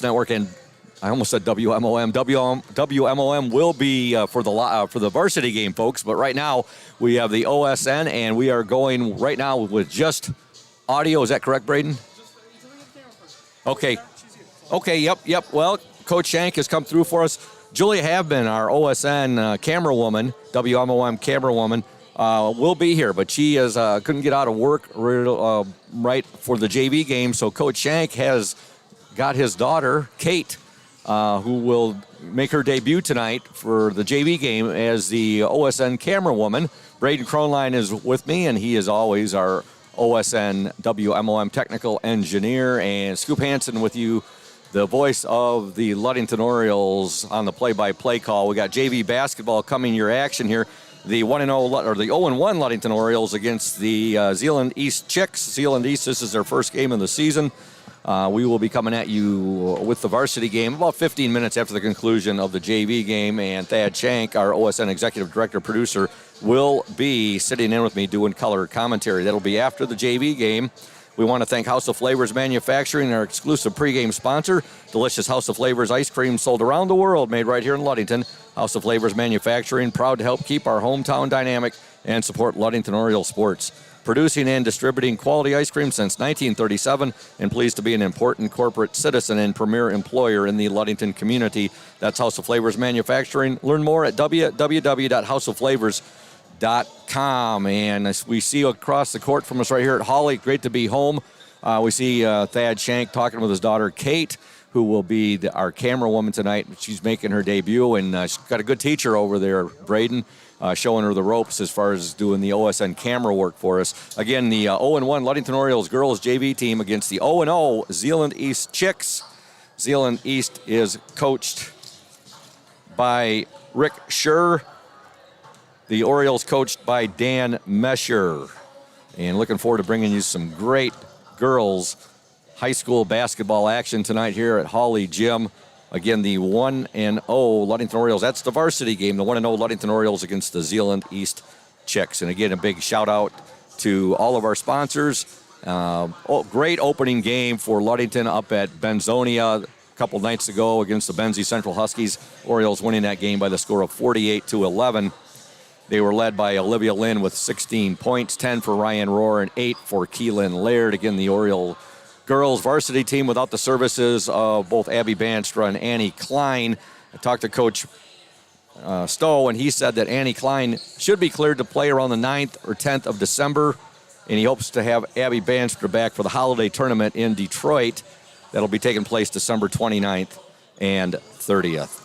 Network, and I almost said WMOM. WMOM will be for the varsity game, folks. But right now we have the OSN, and we are going right now with just audio. Is that correct, Braden? Okay. Okay. Yep. Well, Coach Shank has come through for us. Julia Havbin, our OSN camera woman, WMOM camera woman, will be here, but she couldn't get out of work right for the JV game. So Coach Shank has got his daughter, Kate, who will make her debut tonight for the JV game as the OSN camera woman. Braden Kronline is with me, and he is always our OSN WMOM technical engineer. And Scoop Hansen with you, the voice of the Ludington Orioles on the play-by-play call. We got JV basketball coming your action here. The 1-0 or the 0-1 Ludington Orioles against the Zeeland East Chicks. Zeeland East, this is their first game of the season. We will be coming at you with the varsity game about 15 minutes after the conclusion of the JV game, and Thad Shank, our OSN executive director producer, will be sitting in with me doing color commentary. That'll be after the JV game. We want to thank House of Flavors Manufacturing, our exclusive pregame sponsor. Delicious House of Flavors ice cream sold around the world, made right here in Ludington. House of Flavors Manufacturing, proud to help keep our hometown dynamic and support Ludington Orioles sports. Producing and distributing quality ice cream since 1937, and pleased to be an important corporate citizen and premier employer in the Ludington community. That's House of Flavors Manufacturing. Learn more at www.houseofflavors.com. And as we see across the court from us right here at Holly, great to be home. We see Thad Shank talking with his daughter, Kate, who will be our camera woman tonight. She's making her debut, and she's got a good teacher over there, Braden, showing her the ropes as far as doing the OSN camera work for us. Again, the 0-1 Ludington Orioles girls JV team against the 0-0 Zeeland East Chicks. Zeeland East is coached by Rick Scher. The Orioles coached by Dan Mesher. And looking forward to bringing you some great girls high school basketball action tonight here at Hawley Gym. Again, the 1-0 Ludington Orioles. That's the varsity game, the 1-0 Ludington Orioles against the Zeeland East Chicks. And again, a big shout out to all of our sponsors. Great opening game for Ludington up at Benzonia a couple nights ago against the Benzie Central Huskies. Orioles winning that game by the score of 48-11. They were led by Olivia Lynn with 16 points, 10 for Ryan Rohr and 8 for Keelan Laird. Again, the Oriole girls varsity team without the services of both Abby Banstra and Annie Klein. I talked to Coach Stowe, and he said that Annie Klein should be cleared to play around the 9th or 10th of December, and he hopes to have Abby Banstra back for the holiday tournament in Detroit. That'll be taking place December 29th and 30th.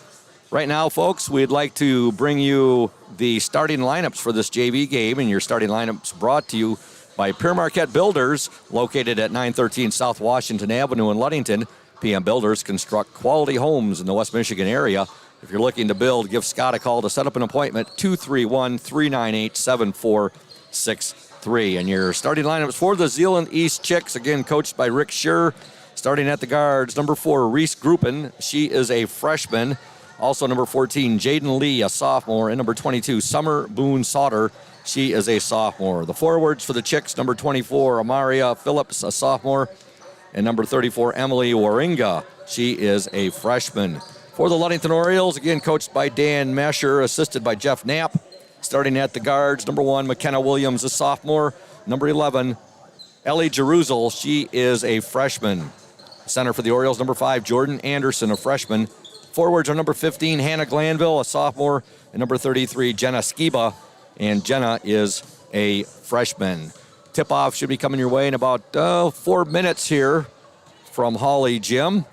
Right now, folks, we'd like to bring you the starting lineups for this JV game, and your starting lineups brought to you by Pierre Marquette Builders, located at 913 South Washington Avenue in Ludington. PM Builders construct quality homes in the West Michigan area. If you're looking to build, give Scott a call to set up an appointment, 231-398-7463. And your starting lineups for the Zeeland East Chicks, again, coached by Rick Scher. Starting at the guards, number 4, Reese Gruppen. She is a freshman. Also number 14, Jaden Lee, a sophomore. And number 22, Summer Boone Sauter. She is a sophomore. The forwards for the Chicks, number 24, Amaria Phillips, a sophomore. And number 34, Emily Waringa. She is a freshman. For the Ludington Orioles, again, coached by Dan Mesher, assisted by Jeff Knapp. Starting at the guards, number 1, McKenna Williams, a sophomore. Number 11, Ellie Jeruzel. She is a freshman. Center for the Orioles, number 5, Jordan Anderson, a freshman. Forwards are number 15, Hannah Glanville, a sophomore. And number 33, Jenna Skiba. And Jenna is a freshman. Tip-off should be coming your way in about 4 minutes here from Hawley Gym.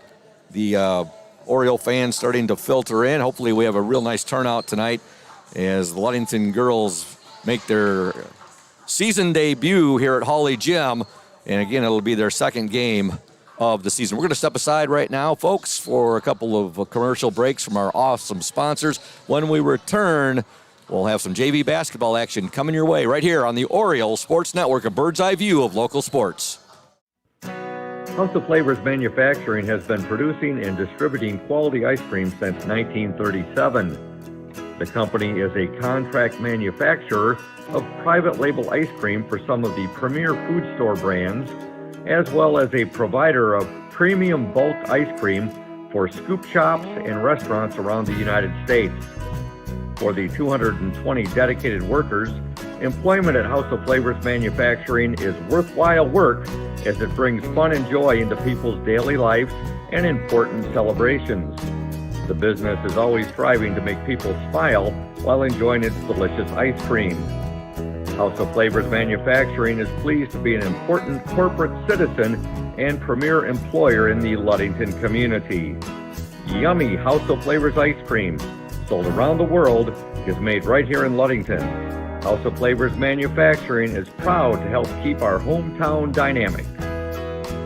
The Oriole fans starting to filter in. Hopefully we have a real nice turnout tonight as the Ludington girls make their season debut here at Hawley Gym. And again, it'll be their second game of the season. We're going to step aside right now, folks, for a couple of commercial breaks from our awesome sponsors. When we return, we'll have some JV basketball action coming your way right here on the Orioles Sports Network, a bird's eye view of local sports. House of Flavors Manufacturing has been producing and distributing quality ice cream since 1937. The company is a contract manufacturer of private label ice cream for some of the premier food store brands, as well as a provider of premium bulk ice cream for scoop shops and restaurants around the United States. For the 220 dedicated workers, employment at House of Flavors Manufacturing is worthwhile work as it brings fun and joy into people's daily lives and important celebrations. The business is always striving to make people smile while enjoying its delicious ice cream. House of Flavors Manufacturing is pleased to be an important corporate citizen and premier employer in the Ludington community. Yummy House of Flavors ice cream, sold around the world, is made right here in Ludington. House of Flavors Manufacturing is proud to help keep our hometown dynamic.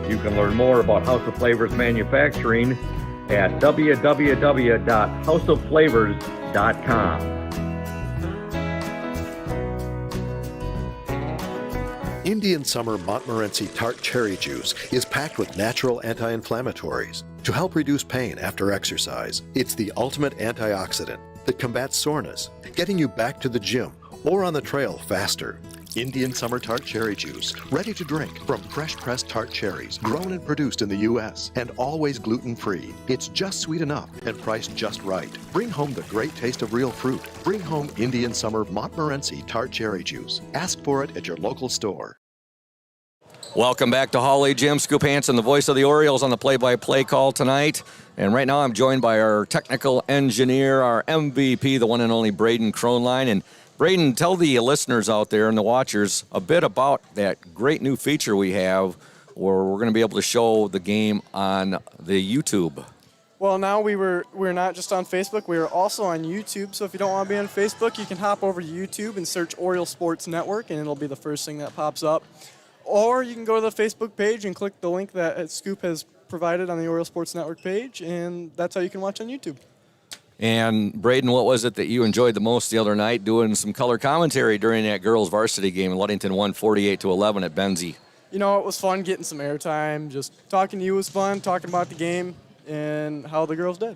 You can learn more about House of Flavors Manufacturing at www.houseofflavors.com. Indian Summer Montmorency Tart Cherry Juice is packed with natural anti-inflammatories to help reduce pain after exercise. It's the ultimate antioxidant that combats soreness, getting you back to the gym or on the trail faster. Indian Summer Tart Cherry Juice, ready to drink from fresh pressed tart cherries, grown and produced in the U.S. and always gluten-free. It's just sweet enough and priced just right. Bring home the great taste of real fruit. Bring home Indian Summer Montmorency Tart Cherry Juice. Ask for it at your local store. Welcome back to Holly. Jim Scoop Hansen, the voice of the Orioles, on the play-by-play call tonight. And right now I'm joined by our technical engineer, our MVP, the one and only Braden Kronline. And Braden, tell the listeners out there and the watchers a bit about that great new feature we have where we're going to be able to show the game on the YouTube. Well, now we're not just on Facebook, we're also on YouTube. So if you don't want to be on Facebook, you can hop over to YouTube and search Oriole Sports Network, and it'll be the first thing that pops up. Or you can go to the Facebook page and click the link that Scoop has provided on the Oriole Sports Network page, and that's how you can watch on YouTube. And Braden, what was it that you enjoyed the most the other night, doing some color commentary during that girls' varsity game? Ludington won 48-11 at Benzie. You know, it was fun getting some airtime. Just talking to you was fun, talking about the game and how the girls did.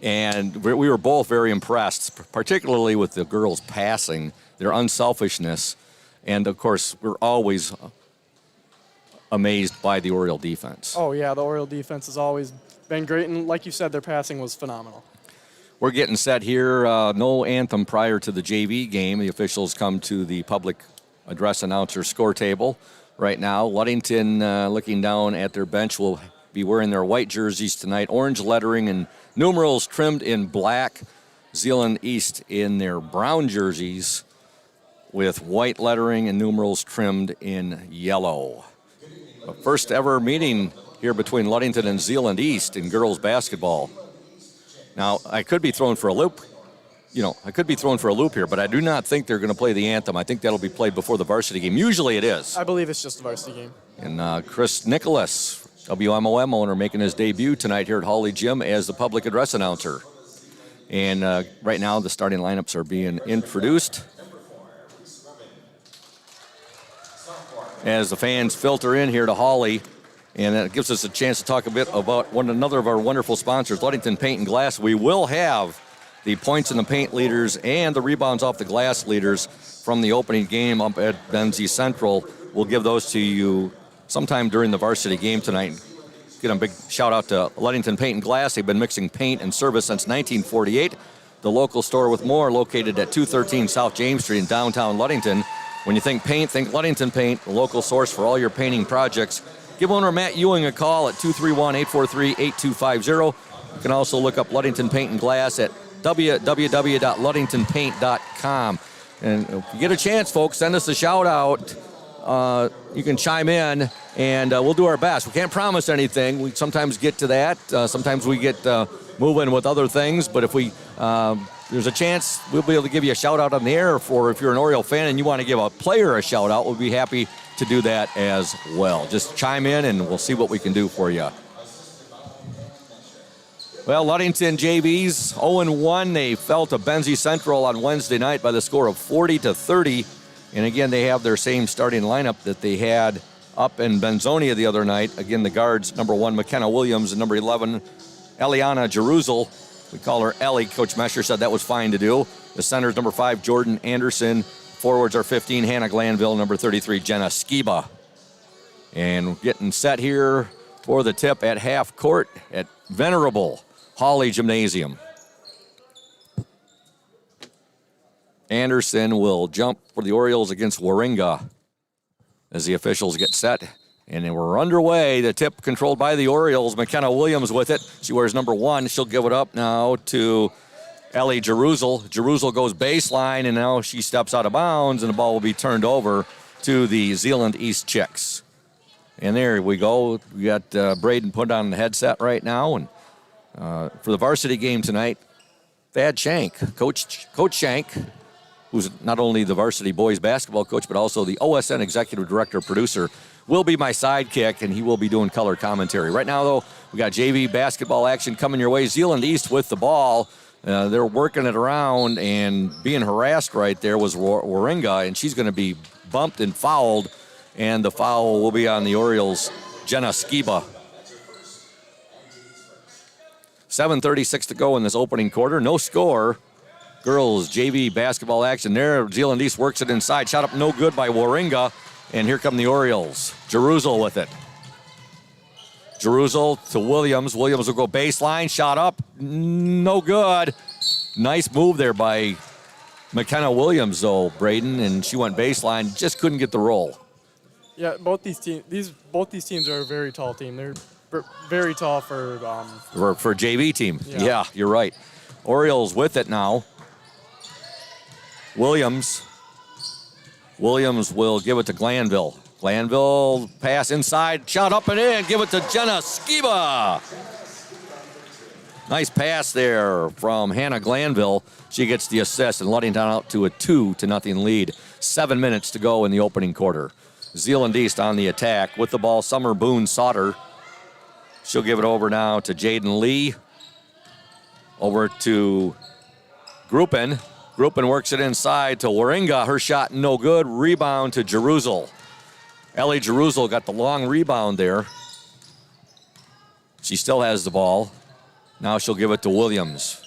And we were both very impressed, particularly with the girls' passing, their unselfishness. And, of course, we're always amazed by the Oriole defense. Oh, yeah, the Oriole defense has always been great. And like you said, their passing was phenomenal. We're getting set here. No anthem prior to the JV game. The officials come to the public address announcer score table right now. Ludington, looking down at their bench, will be wearing their white jerseys tonight. Orange lettering and numerals trimmed in black. Zeeland East in their brown jerseys with white lettering and numerals trimmed in yellow. The first ever meeting here between Ludington and Zeeland East in girls basketball. Now, I could be thrown for a loop. Here, but I do not think they're going to play the anthem. I think that'll be played before the varsity game. Usually it is. I believe it's just the varsity game. And Chris Nicholas, WMOM owner, making his debut tonight here at Hawley Gym as the public address announcer. And right now the starting lineups are being introduced as the fans filter in here to Hawley. And that gives us a chance to talk a bit about another of our wonderful sponsors, Ludington Paint and Glass. We will have the points in the paint leaders and the rebounds off the glass leaders from the opening game up at Benzie Central. We'll give those to you sometime during the varsity game tonight. Get a big shout out to Ludington Paint and Glass. They've been mixing paint and service since 1948. The local store with more, located at 213 South James Street in downtown Ludington. When you think paint, think Ludington Paint, the local source for all your painting projects. Give owner Matt Ewing a call at 231-843-8250. You can also look up Ludington Paint and Glass at www.ludingtonpaint.com. And if you get a chance, folks, send us a shout-out. You can chime in, and we'll do our best. We can't promise anything. We sometimes get to that. Sometimes we get moving with other things. But if there's a chance, we'll be able to give you a shout-out on the air. For if you're an Oriole fan and you want to give a player a shout-out, we'll be happy to do that as well. Just chime in, and we'll see what we can do for you. Well, Ludington JVs 0-1. They fell to Benzie Central on Wednesday night by the score of 40-30. And again, they have their same starting lineup that they had up in Benzonia the other night. Again, the guards, number 1, McKenna Williams, and number 11, Eliana Jeruzel. We call her Ellie. Coach Mesher said that was fine to do. The centers, number 5, Jordan Anderson. Forwards are 15, Hannah Glanville, number 33, Jenna Skiba. And getting set here for the tip at half court at Venerable Hawley Gymnasium. Anderson will jump for the Orioles against Warringa as the officials get set. And we're underway. The tip controlled by the Orioles. McKenna Williams with it. She wears number 1. She'll give it up now to Ellie Jeruzel. Jeruzel goes baseline, and now she steps out of bounds, and the ball will be turned over to the Zeeland East Chicks. And there we go. We got Braden put on the headset right now. And for the varsity game tonight, Thad Shank, Coach Shank, who's not only the varsity boys basketball coach, but also the OSN executive director producer, will be my sidekick, and he will be doing color commentary. Right now, though, we got JV basketball action coming your way. Zeeland East with the ball. They're working it around, and being harassed right there was Warringa, and she's going to be bumped and fouled, and the foul will be on the Orioles' Jenna Skiba. 7:36 to go in this opening quarter. No score. Girls JV basketball action there. Zeeland East works it inside. Shot up no good by Warringa. And here come the Orioles. Jeruzel with it. Jeruzel to Williams. Williams will go baseline. Shot up. No good. Nice move there by McKenna Williams, though, Braden. And she went baseline. Just couldn't get the roll. Yeah, both these teams are a very tall team. They're very tall for a JV team. Yeah, you're right. Orioles with it now. Williams will give it to Glanville. Glanville pass inside, shot up and in, give it to Jenna Skiba. Nice pass there from Hannah Glanville. She gets the assist, and Ludington out to a 2-0 lead. 7 minutes to go in the opening quarter. Zeeland East on the attack with the ball. Summer Boone Sauter. She'll give it over now to Jaden Lee. Over to Gruppen. Gruppen works it inside to Warringa. Her shot no good. Rebound to Jeruzel. Ellie Jeruzel got the long rebound there. She still has the ball. Now she'll give it to Williams.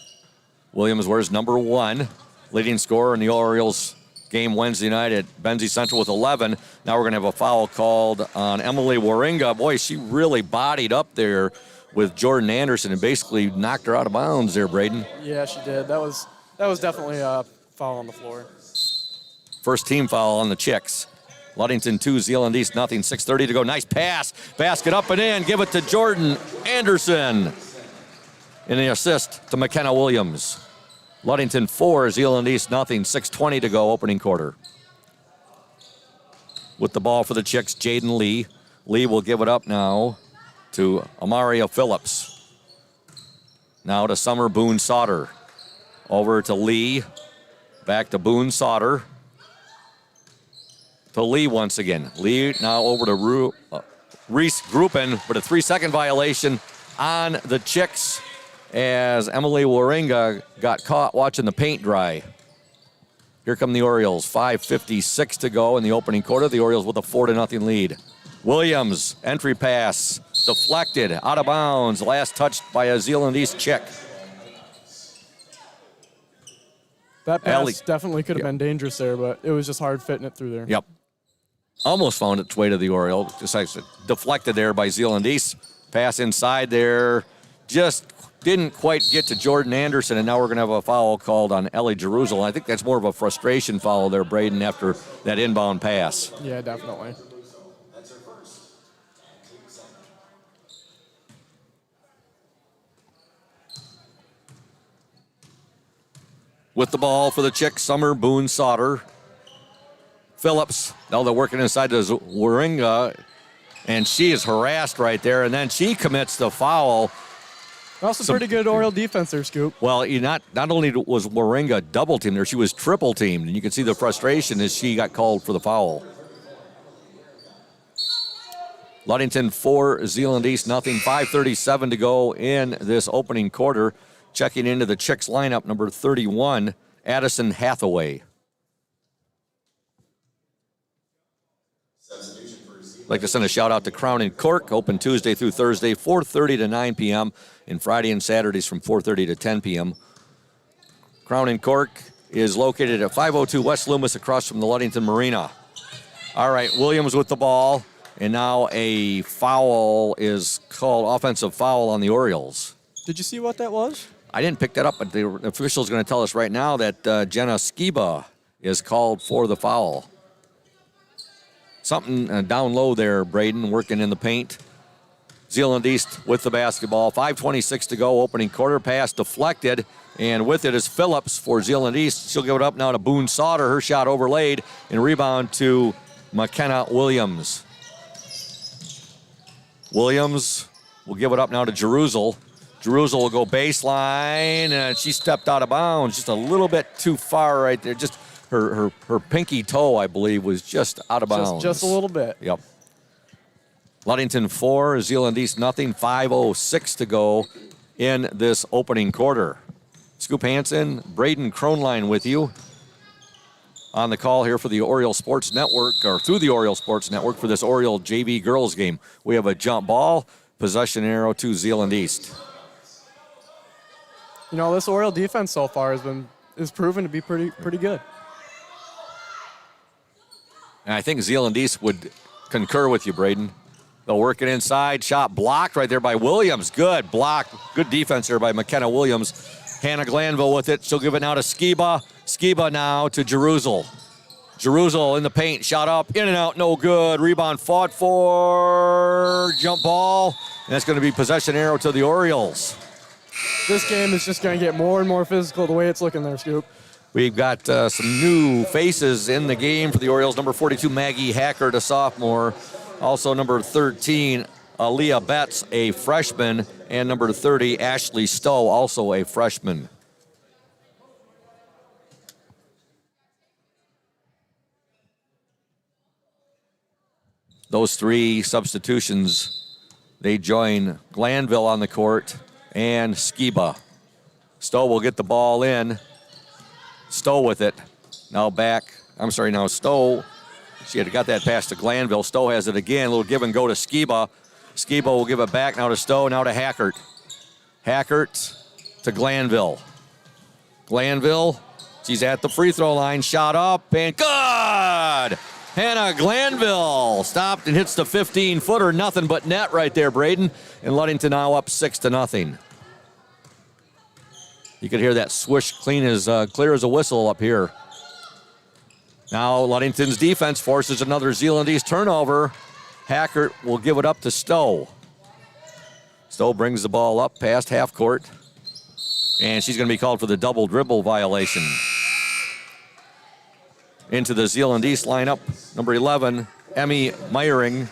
Williams wears number 1. Leading scorer in the Orioles game Wednesday night at Benzie Central with 11. Now we're going to have a foul called on Emily Warringa. Boy, she really bodied up there with Jordan Anderson and basically knocked her out of bounds there, Braden. Yeah, she did. That was definitely a foul on the floor. First team foul on the Chicks. Ludington 2, Zeeland East nothing. 6:30 to go. Nice pass. Basket up and in. Give it to Jordan Anderson. And the assist to McKenna Williams. Ludington 4, Zeeland East nothing. 6:20 to go, opening quarter. With the ball for the Chicks, Jaden Lee. Lee will give it up now to Amaria Phillips. Now to Summer Boone Sauter. Over to Lee. Back to Boone Sauter. To Lee once again. Lee now over to Reese Gruppen, but a 3-second violation on the Chicks as Emily Warringa got caught watching the paint dry. Here come the Orioles. 5:56 to go in the opening quarter. The Orioles with a 4-0 lead. Williams, entry pass, deflected, out of bounds. Last touched by a Zeeland East Chick. That pass definitely could have been dangerous there, but it was just hard fitting it through there. Yep. Almost found its way to the Orioles. Just like deflected there by Zeeland East. Pass inside there. Just didn't quite get to Jordan Anderson, and now we're going to have a foul called on Ellie Jeruzel. I think that's more of a frustration foul there, Braden, after that inbound pass. Yeah, definitely. With the ball for the Chicks, Summer Boone Sauter. Phillips, now they're working inside to Warringa, and she is harassed right there, and then she commits the foul. Also pretty good Oriole defense there, Scoop. Well, not only was Warringa double teamed there, she was triple teamed, and you can see the frustration as she got called for the foul. Ludington 4, Zeeland East nothing. 5:37 to go in this opening quarter. Checking into the Chicks lineup, number 31, Addison Hathaway. I'd like to send a shout out to Crown and Cork, open Tuesday through Thursday, 4:30 to 9 p.m., and Friday and Saturdays from 4:30 to 10 p.m. Crown and Cork is located at 502 West Loomis across from the Ludington Marina. All right, Williams with the ball, And now a foul is called, offensive foul on the Orioles. Did you see what that was? I didn't pick that up, but the official is going to tell us right now that Jenna Skiba is called for the foul. Something down low there, Braden, working in the paint. Zeeland East with the basketball. 5:26 to go, opening quarter. Pass deflected, and with it is Phillips for Zeeland East. She'll give it up now to Boone Sauter. Her shot overlaid, and rebound to McKenna Williams. Williams will give it up now to Jerusalem. Jerusalem will go baseline, and she stepped out of bounds just a little bit too far right there. Just her pinky toe, I believe, was just out of bounds. Just a little bit. Yep. Ludington 4, Zeeland East nothing. 5:06 to go in this opening quarter. Scoop Hansen, Braden Kronline with you on the call here for the Oriole Sports Network, or through the Oriole Sports Network for this Oriole JV girls game. We have a jump ball, possession arrow to Zeeland East. You know, this Oriole defense so far is proven to be pretty good. And I think Zeeland East would concur with you, Braden. They'll work it inside. Shot blocked right there by Williams. Good block. Good defense there by McKenna Williams. Hannah Glanville with it. She'll give it now to Skiba. Skiba now to Jerusalem. Jerusalem in the paint. Shot up. In and out. No good. Rebound fought for. Jump ball. And that's going to be possession arrow to the Orioles. This game is just going to get more and more physical the way it's looking there, Scoop. We've got some new faces in the game for the Orioles. Number 42, Maggie Hackert, a sophomore. Also number 13, Aaliyah Betts, a freshman. And number 30, Ashley Stowe, also a freshman. Those three substitutions, they join Glanville on the court and Skiba. Stowe will get the ball in. Stowe with it. Now Stowe. She had got that pass to Glanville. Stowe has it again. A little give and go to Skiba. Skiba will give it back now to Stowe, now to Hackert. Hackert to Glanville. Glanville, she's at the free throw line. Shot up and good! Hannah Glanville stopped and hits the 15-footer. Nothing but net right there, Braden. And Ludington now up 6-0. You could hear that swish clear as a whistle up here. Now Ludington's defense forces another Zeeland East turnover. Hackert will give it up to Stowe. Stowe brings the ball up past half court. And she's going to be called for the double dribble violation. Into the Zeeland East lineup, number 11, Emmy Meyering.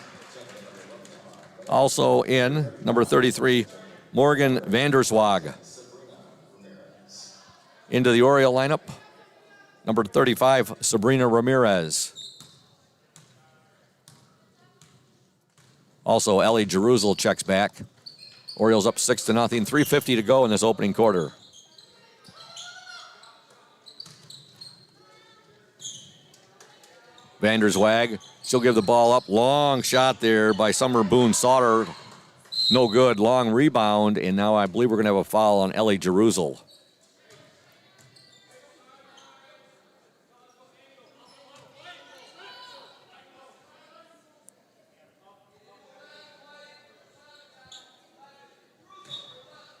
Also in, number 33, Morgan Vanderswag. Into the Oriole lineup, number 35, Sabrina Ramirez. Also, Ellie Jerusalem checks back. Orioles up 6-0, 3:50 to go in this opening quarter. Vanderswag, she'll give the ball up. Long shot there by Summer Boone Sauter. No good, long rebound, and now I believe we're going to have a foul on Ellie Jerusalem.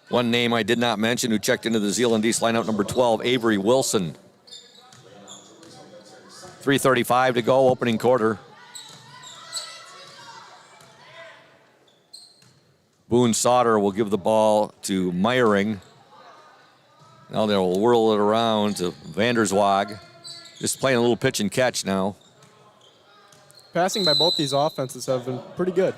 One name I did not mention who checked into the Zeeland East lineup, number 12, Avery Wilson. 3:35 to go, opening quarter. Boone Sauter will give the ball to Meyering. Now they'll whirl it around to Vanderswag. Just playing a little pitch and catch now. Passing by both these offenses have been pretty good.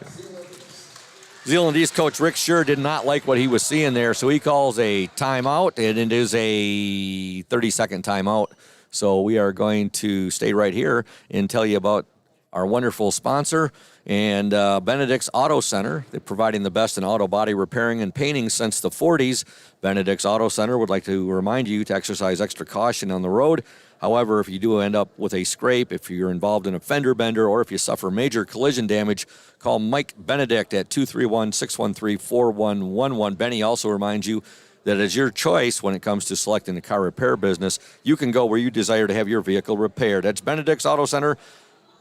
Zeeland East coach Rick Schur did not like what he was seeing there, so he calls a timeout, and it is a 30-second timeout. So we are going to stay right here and tell you about our wonderful sponsor and Benedict's Auto Center. They're providing the best in auto body repairing and painting since the 40s. Benedict's Auto Center would like to remind you to exercise extra caution on the road. However, if you do end up with a scrape, if you're involved in a fender bender, or if you suffer major collision damage, call Mike Benedict at 231-613-4111. Benny also reminds you that it's your choice when it comes to selecting a car repair business. You can go where you desire to have your vehicle repaired. That's Benedict's Auto Center,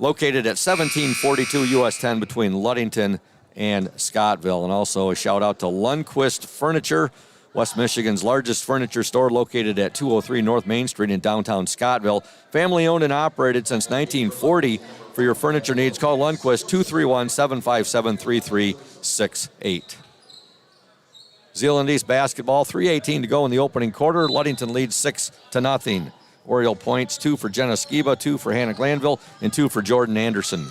located at 1742 US 10 between Ludington and Scottville. And also a shout out to Lundquist Furniture, West Michigan's largest furniture store, located at 203 North Main Street in downtown Scottville. Family owned and operated since 1940. For your furniture needs, call Lundquist 231-757-3368. Zeeland East basketball, 3:18 to go in the opening quarter. Ludington leads 6-0. Oriole points, 2 for Jenna Skiba, 2 for Hannah Glanville, and 2 for Jordan Anderson.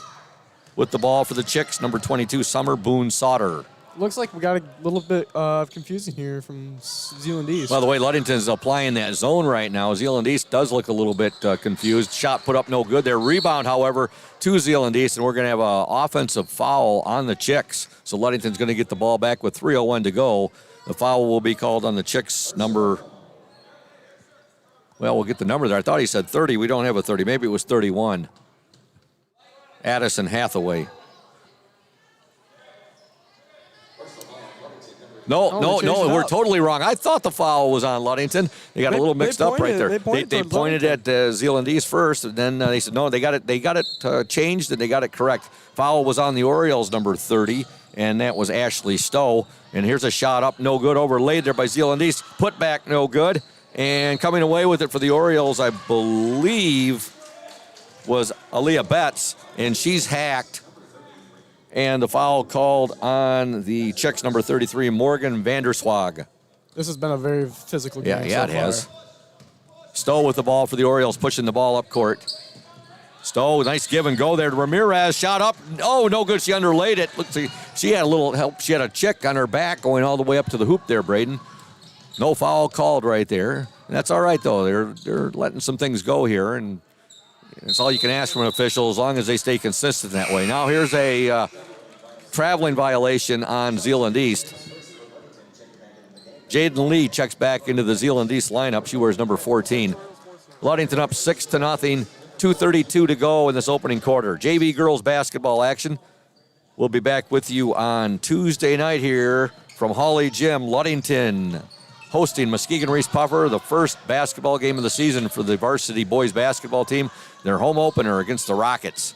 With the ball for the Chicks, number 22, Summer Boone Sauter. Looks like we got a little bit of confusion here from Zeeland East. By the way, Ludington's applying that zone right now. Zeeland East does look a little bit confused. Shot put up no good. Their rebound, however, to Zeeland East, and we're going to have an offensive foul on the Chicks. So Ludington's going to get the ball back with 3:01 to go. The foul will be called on the Chicks number, well, we'll get the number there. I thought he said 30. We don't have a 30. Maybe it was 31. Addison Hathaway. No, we're totally wrong. I thought the foul was on Ludington. They got a little mixed up right there. They pointed at Zeeland East first, and then they said, no, they got it changed, and they got it correct. Foul was on the Orioles, number 30, and that was Ashley Stowe. And here's a shot up, no good, overlaid there by Zeeland East. Put back, no good. And coming away with it for the Orioles, I believe, was Aaliyah Betts, and she's hacked. And the foul called on the Chicks, number 33, Morgan Vanderswag. This has been a very physical game. Yeah, it has. Stowe with the ball for the Orioles, pushing the ball up court. Stowe, nice give and go there to Ramirez. Shot up. Oh, no good. She underlaid it. Look, she had a little help. She had a chick on her back going all the way up to the hoop there, Braden. No foul called right there. And that's all right, though. They're letting some things go here, and it's all you can ask from an official as long as they stay consistent that way. Now here's a traveling violation on Zeeland East. Jaden Lee checks back into the Zeeland East lineup. She wears number 14. Ludington up 6-0. 2:32 to go in this opening quarter. JV girls basketball action. We'll be back with you on Tuesday night here from Hawley Gym. Ludington hosting Muskegon Reese Puffer, the first basketball game of the season for the varsity boys basketball team. Their home opener against the Rockets.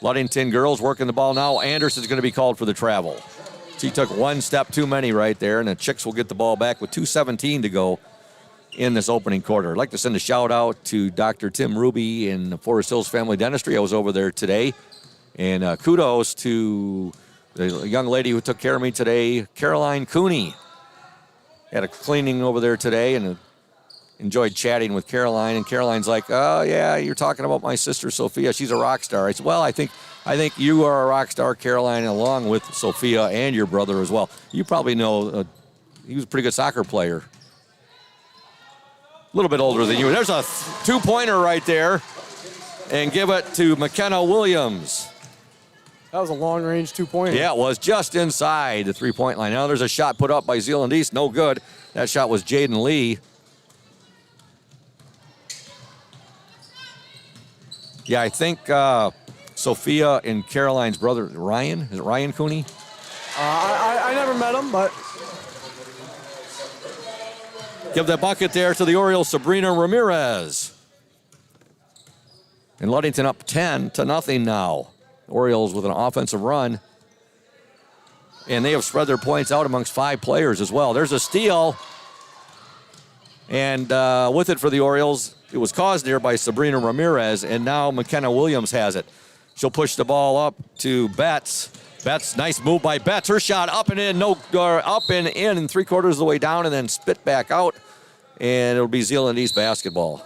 Ludington girls working the ball now. Anderson's going to be called for the travel. She took one step too many right there, and the Chicks will get the ball back with 2:17 to go in this opening quarter. I'd like to send a shout out to Dr. Tim Ruby in Forest Hills Family Dentistry. I was over there today. And kudos to the young lady who took care of me today, Caroline Cooney. Had a cleaning over there today and enjoyed chatting with Caroline. And Caroline's like, oh, yeah, you're talking about my sister, Sophia. She's a rock star. I said, well, I think you are a rock star, Caroline, along with Sophia and your brother as well. You probably know he was a pretty good soccer player. A little bit older than you. There's a two-pointer right there. And give it to McKenna Williams. That was a long-range two-pointer. Yeah, it was just inside the three-point line. Now there's a shot put up by Zeeland East. No good. That shot was Jaden Lee. Yeah, I think Sophia and Caroline's brother, Ryan. Is it Ryan Cooney? I never met him, but... Give that bucket there to the Orioles, Sabrina Ramirez. And Ludington up 10-0 now. Orioles with an offensive run. And they have spread their points out amongst 5 players as well. There's a steal. And with it for the Orioles, it was caused there by Sabrina Ramirez, and now McKenna Williams has it. She'll push the ball up to Betts. Betts, nice move by Betts. Her shot up and in, up and in, and 3/4 of the way down, and then spit back out. And it'll be Zeeland East basketball.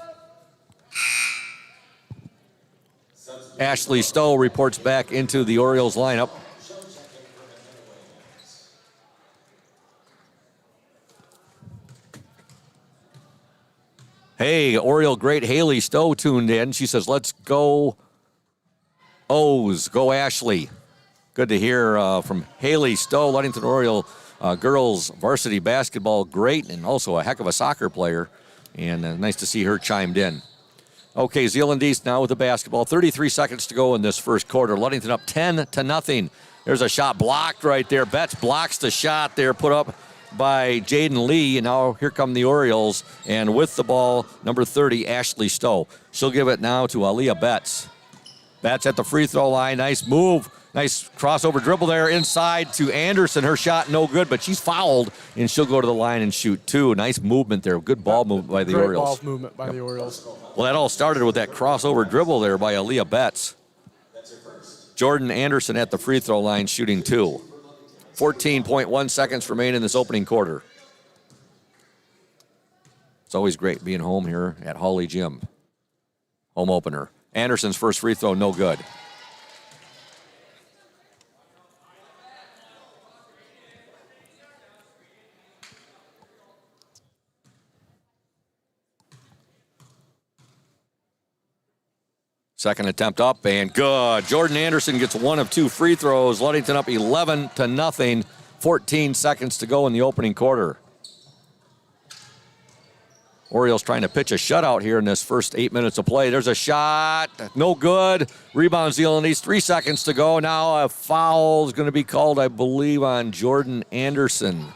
Ashley Stowe reports back into the Orioles lineup. Hey, Oriole great Haley Stowe tuned in. She says, let's go O's, go Ashley. Good to hear from Haley Stowe, Ludington Oriole girls varsity basketball great, and also a heck of a soccer player. And nice to see her chimed in. Okay, Zeeland East now with the basketball. 33 seconds to go in this first quarter. Ludington up 10-0. There's a shot blocked right there. Betts blocks the shot there, put up by Jaden Lee. And now here come the Orioles. And with the ball, number 30, Ashley Stowe. She'll give it now to Aaliyah Betts. That's at the free throw line. Nice move. Nice crossover dribble there inside to Anderson. Her shot no good, but she's fouled, and she'll go to the line and shoot two. Nice movement there. Good ball movement by the Orioles. Great ball movement by the Orioles. Well, that all started with that crossover dribble there by Aaliyah Betts. Jordan Anderson at the free throw line shooting two. 14.1 seconds remain in this opening quarter. It's always great being home here at Hawley Gym. Home opener. Anderson's first free throw, no good. Second attempt up and good. Jordan Anderson gets one of two free throws. Ludington up 11-0. 14 seconds to go in the opening quarter. Orioles trying to pitch a shutout here in this first 8 minutes of play. There's a shot. No good. Rebound Zeeland East. 3 seconds to go. Now a foul is going to be called, I believe, on Jordan Anderson.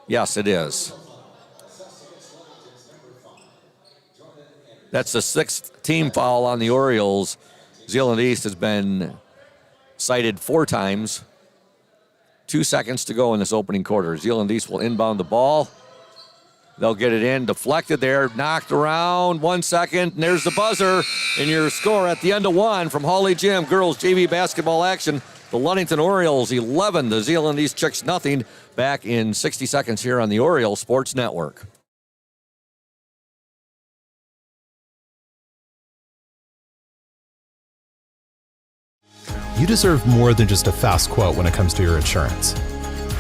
Yes, it is. That's the sixth team foul on the Orioles. Zeeland East has been cited 4 times. 2 seconds to go in this opening quarter. Zeeland East will inbound the ball. They'll get it in, deflected there, knocked around. 1 second, and there's the buzzer. And your score at the end of one from Hawley Gym girls JV basketball action. The Ludington Orioles 11, the Zeeland East Chicks nothing. Back in 60 seconds here on the Orioles Sports Network. You deserve more than just a fast quote when it comes to your insurance.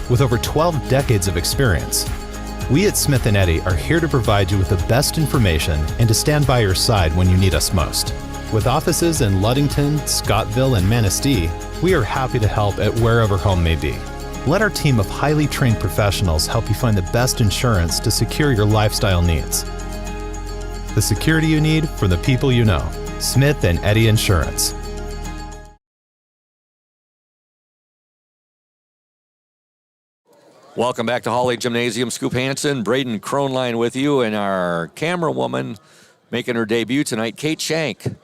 With over 12 decades of experience, we at Smith & Eddy are here to provide you with the best information and to stand by your side when you need us most. With offices in Ludington, Scottville, and Manistee, we are happy to help at wherever home may be. Let our team of highly trained professionals help you find the best insurance to secure your lifestyle needs. The security you need from the people you know. Smith & Eddy Insurance. Welcome back to Hawley Gymnasium. Scoop Hansen, Braden Kronline with you, and our camera woman making her debut tonight, Kate Shank.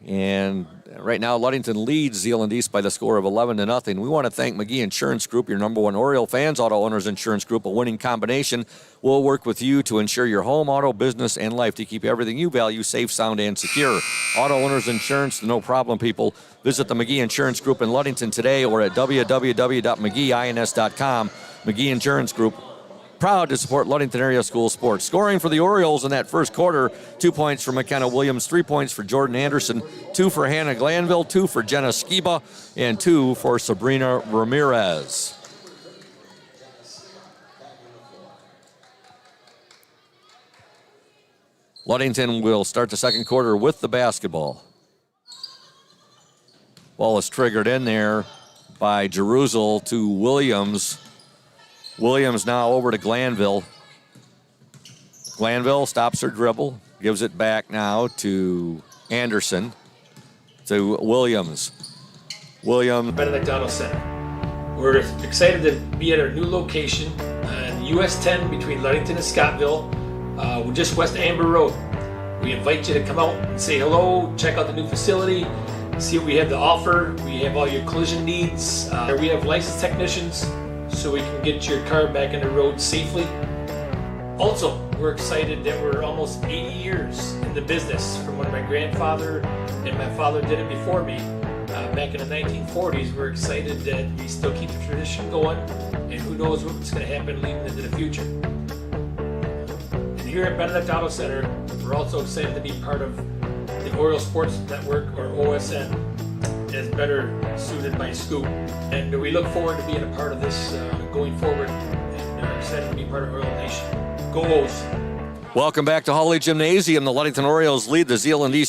And right now, Ludington leads Zeeland East by the score of 11-0. We want to thank McGee Insurance Group, your number one Oriole fans, auto owners insurance group, a winning combination. We'll work with you to ensure your home, auto, business, and life to keep everything you value safe, sound, and secure. Auto owners insurance, the no problem people. Visit the McGee Insurance Group in Ludington today or at www.mcgeeins.com. McGee Insurance Group, proud to support Ludington area school sports. Scoring for the Orioles in that first quarter, 2 points for McKenna Williams, 3 points for Jordan Anderson, 2 for Hannah Glanville, 2 for Jenna Skiba, and 2 for Sabrina Ramirez. Ludington will start the second quarter with the basketball. Ball is triggered in there by Jerusalem to Williams. Williams now over to Glanville. Glanville stops her dribble, gives it back now to Anderson, to Williams. Benedict Auto Center. We're excited to be at our new location on US 10 between Ludington and Scottville. We're just west of Amber Road. We invite you to come out and say hello, check out the new facility, see what we have to offer. We have all your collision needs. We have licensed technicians, so we can get your car back on the road safely. Also, we're excited that we're almost 80 years in the business from when my grandfather and my father did it before me back in the 1940s. We're excited that we still keep the tradition going, and who knows what's going to happen leading into the future. And here at Benedict Auto Center, we're also excited to be part of the Oriole Sports Network, or OSN, as better suited by Scoop. And we look forward to being a part of this going forward, and excited to be part of Oriole Nation. Go O's! Welcome back to Hawley Gymnasium. The Ludington Orioles lead the Zeeland East